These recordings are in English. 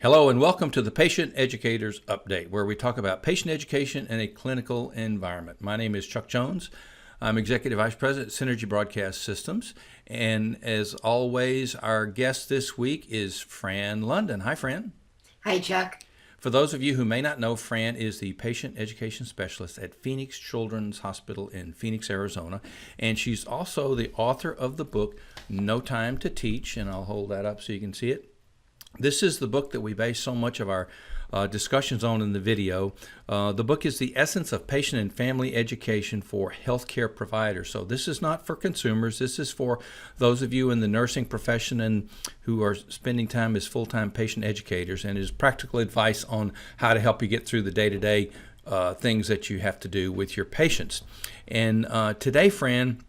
Hello and welcome to the Patient Educators Update, where we talk about patient education in a clinical environment. My name is Chuck Jones. I'm Executive Vice President, Synergy Broadcast Systems. And as always, our guest this week is Fran London. Hi, Fran. Hi, Chuck. For those of you who may not know, Fran is the Patient Education Specialist at Phoenix Children's Hospital in Phoenix, Arizona. And she's also the author of the book, No Time to Teach. And I'll hold that up so you can see it. This is the book that we base so much of our discussions on in the video. The book is the essence of patient and family education for healthcare providers. So this is not for consumers. This is for those of you in the nursing profession and who are spending time as full-time patient educators, and is practical advice on how to help you get through the day-to-day things that you have to do with your patients. And today, Fran,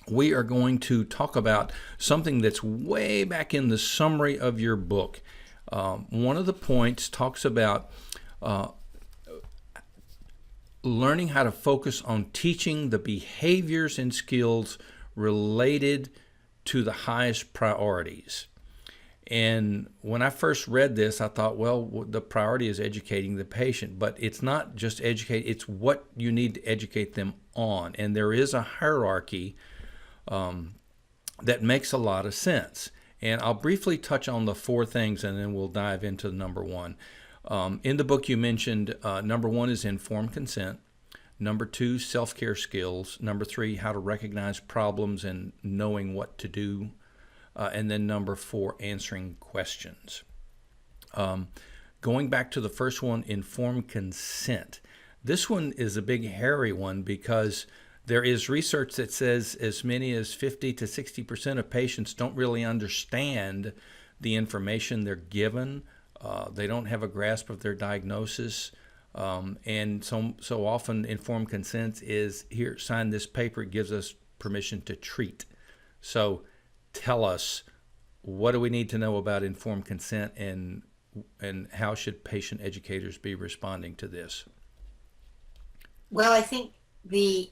we are going to talk about something that's way back in the summary of your book. One of the points talks about learning how to focus on teaching the behaviors and skills related to the highest priorities. And when I first read this, I thought, well, the priority is educating the patient, but it's not just educate, it's what you need to educate them on. And there is a hierarchy that makes a lot of sense. And I'll briefly touch on the four things and then we'll dive into number one. In the book you mentioned number one is informed consent. Number two, self-care skills. Number three, how to recognize problems and knowing what to do. And then number four, answering questions. Going back to the first one, informed consent. This one is a big hairy one because there is research that says as many as 50 to 60% of patients don't really understand the information they're given. They don't have a grasp of their diagnosis. And so often informed consent is, here, sign this paper, it gives us permission to treat. So tell us, what do we need to know about informed consent, and how should patient educators be responding to this? Well, I think the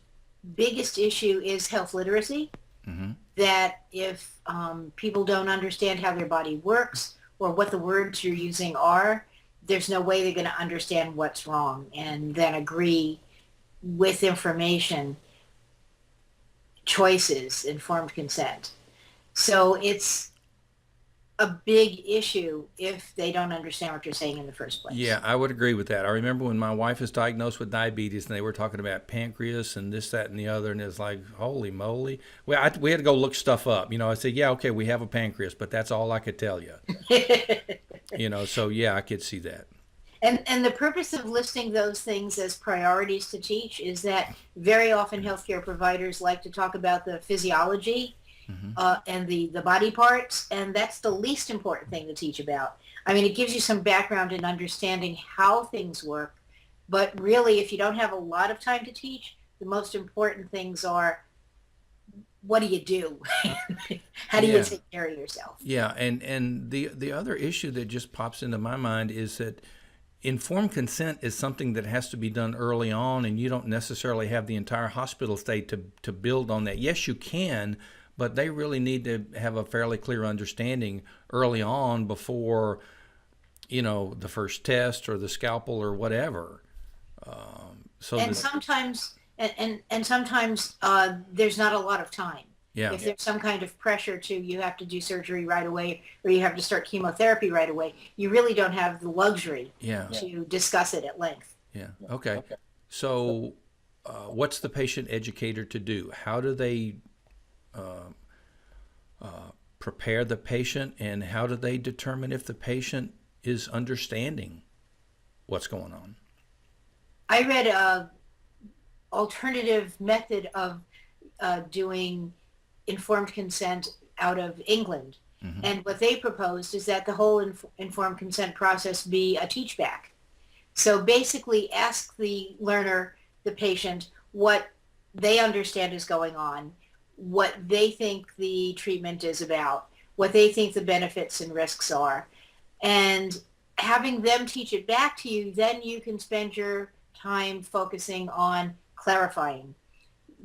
biggest issue is health literacy. That if people don't understand how their body works or what the words you're using are, there's no way they're going to understand what's wrong and then agree with information, choices, informed consent. So it's a big issue if they don't understand what you're saying in the first place. Yeah, I would agree with that. I remember when my wife was diagnosed with diabetes and they were talking about pancreas and this, that, and the other, and it's like, holy moly. We had to go look stuff up. I said, yeah, okay, we have a pancreas, but that's all I could tell you. So yeah, I could see that. And the purpose of listing those things as priorities to teach is that very often healthcare providers like to talk about the physiology and the body parts, and that's the least important thing to teach about. I mean, it gives you some background in understanding how things work, but really, if you don't have a lot of time to teach, the most important things are, what do you do? How do you take care of yourself? Yeah, and the other issue that just pops into my mind is that informed consent is something that has to be done early on, and you don't necessarily have the entire hospital stay to build on that. Yes, you can, but they really need to have a fairly clear understanding early on before, the first test or the scalpel or whatever. Sometimes there's not a lot of time. Yeah. If there's some kind of pressure to, you have to do surgery right away or you have to start chemotherapy right away, you really don't have the luxury to discuss it at length. Yeah. Okay. So what's the patient educator to do? How do they prepare the patient, and how do they determine if the patient is understanding what's going on? I read a alternative method of doing informed consent out of England. And what they proposed is that the whole informed consent process be a teach back. So basically ask the learner, the patient, what they understand is going on, what they think the treatment is about, what they think the benefits and risks are, and having them teach it back to you. Then you can spend your time focusing on clarifying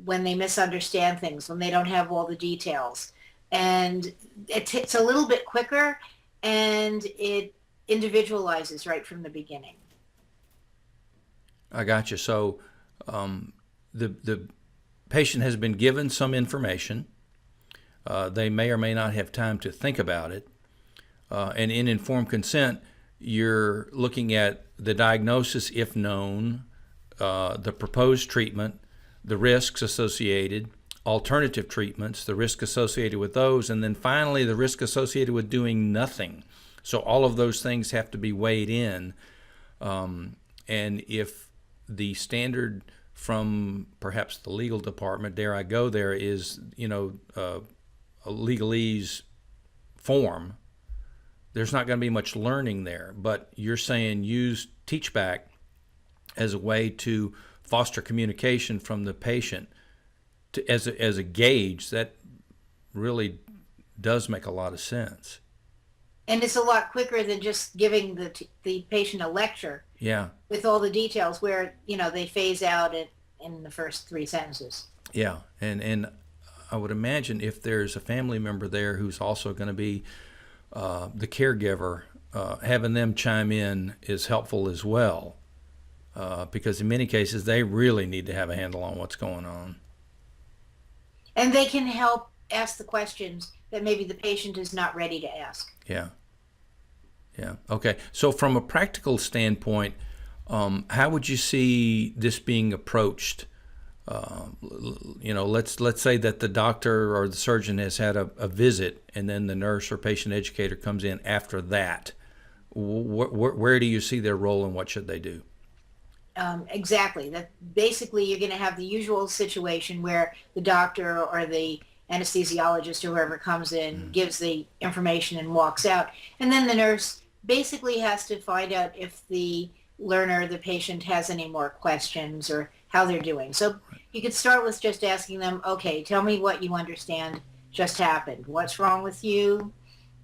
when they misunderstand things, when they don't have all the details. And it's a little bit quicker, and it individualizes right from the beginning. I got you. So the patient has been given some information. They may or may not have time to think about it. And in informed consent, you're looking at the diagnosis, if known, the proposed treatment, the risks associated, alternative treatments, the risk associated with those, and then finally the risk associated with doing nothing. So all of those things have to be weighed in. And if the standard from perhaps the legal department, dare I go there, is, a legalese form, there's not going to be much learning there. But you're saying use teachback as a way to foster communication from the patient as a gauge. That really does make a lot of sense. And it's a lot quicker than just giving the patient a lecture. Yeah. With all the details where, they phase out in the first 3 sentences. Yeah. And I would imagine if there's a family member there who's also going to be the caregiver, having them chime in is helpful as well, because in many cases they really need to have a handle on what's going on. And they can help ask the questions that maybe the patient is not ready to ask. Yeah. Yeah. Okay. So from a practical standpoint, how would you see this being approached? Let's say that the doctor or the surgeon has had a visit, and then the nurse or patient educator comes in after that. Where do you see their role, and what should they do? Exactly. That basically you're going to have the usual situation where the doctor or the anesthesiologist or whoever comes in gives the information and walks out, and then the nurse basically has to find out if the learner, the patient, has any more questions or how they're doing. So you could start with just asking them, okay, tell me what you understand just happened. What's wrong with you?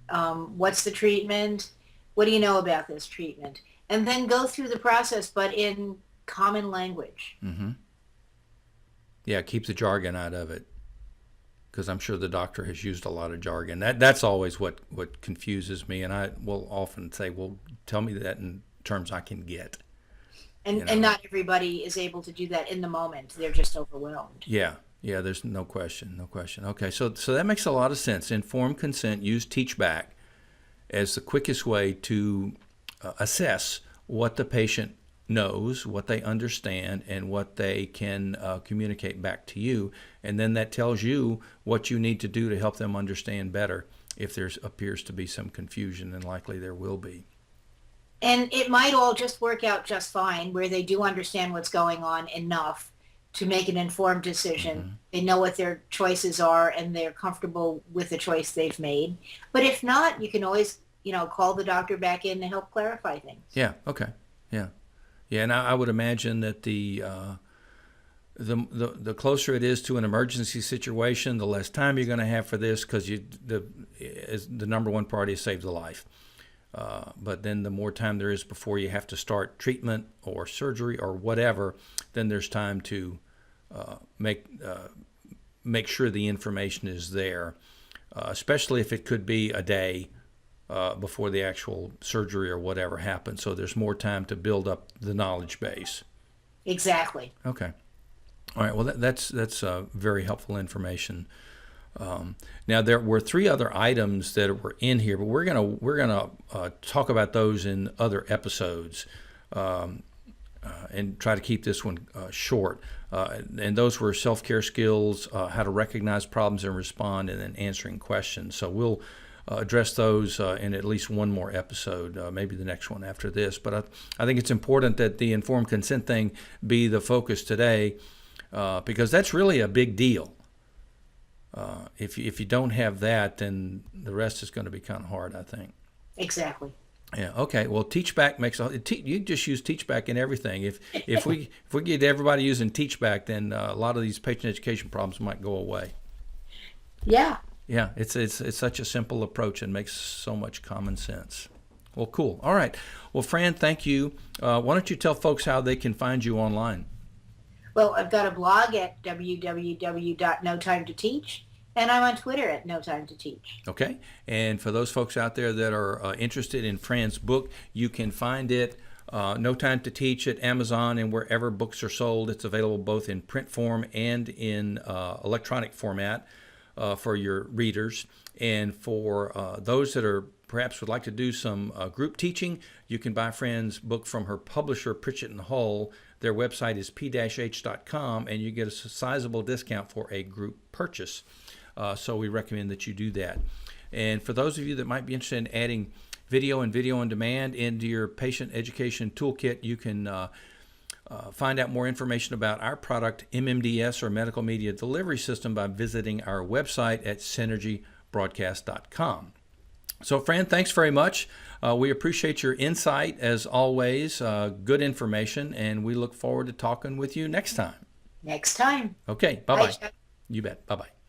What's the treatment? What do you know about this treatment? And then go through the process, but in common language. Mm-hmm. Yeah, keep the jargon out of it, because I'm sure the doctor has used a lot of jargon. That's always what confuses me, and I will often say, well, tell me that in terms I can get. And not everybody is able to do that in the moment. They're just overwhelmed. Yeah, there's no question. Okay, so that makes a lot of sense. Informed consent, use teachback as the quickest way to assess what the patient knows, what they understand, and what they can communicate back to you. And then that tells you what you need to do to help them understand better if there appears to be some confusion, and likely there will be. And it might all just work out just fine, where they do understand what's going on enough to make an informed decision. Mm-hmm. They know what their choices are, and they're comfortable with the choice they've made. But if not, you can always, call the doctor back in to help clarify things. Yeah. Okay. Yeah. And I would imagine that the closer it is to an emergency situation, the less time you're going to have for this, because the number one priority is save the life. But then the more time there is before you have to start treatment or surgery or whatever, then there's time to make sure the information is there, especially if it could be a day before the actual surgery or whatever happens. So there's more time to build up the knowledge base. Exactly. Okay. All right. Well, that's very helpful information. Now there were 3 other items that were in here, but we're gonna talk about those in other episodes, and try to keep this one short. And those were self-care skills, how to recognize problems and respond, and then answering questions. So we'll address those in at least one more episode, maybe the next one after this. But I think it's important that the informed consent thing be the focus today, because that's really a big deal. If you don't have that, then the rest is going to be kind of hard, I think. Exactly. Yeah. Okay. Well, teachback makes you just use teachback in everything. If we get everybody using teachback, then a lot of these patient education problems might go away. Yeah. Yeah. It's such a simple approach and makes so much common sense. Well, cool. All right. Well, Fran, thank you. Why don't you tell folks how they can find you online? Well, I've got a blog at www.notimetoteach, And I'm on Twitter at No Time to Teach. Okay. And for those folks out there that are interested in Fran's book, you can find it, No Time to Teach, at Amazon and wherever books are sold. It's available both in print form and in electronic format for your readers. And for those that are perhaps would like to do some group teaching, you can buy Fran's book from her publisher, Pritchett and Hull. Their website is p-h.com, and you get a sizable discount for a group purchase. So we recommend that you do that. And for those of you that might be interested in adding video and video on demand into your patient education toolkit, you can find out more information about our product, MMDS, or Medical Media Delivery System, by visiting our website at synergybroadcast.com. So, Fran, thanks very much. We appreciate your insight, as always, good information, and we look forward to talking with you next time. Next time. Okay, bye-bye. Bye, Chuck. You bet. Bye-bye.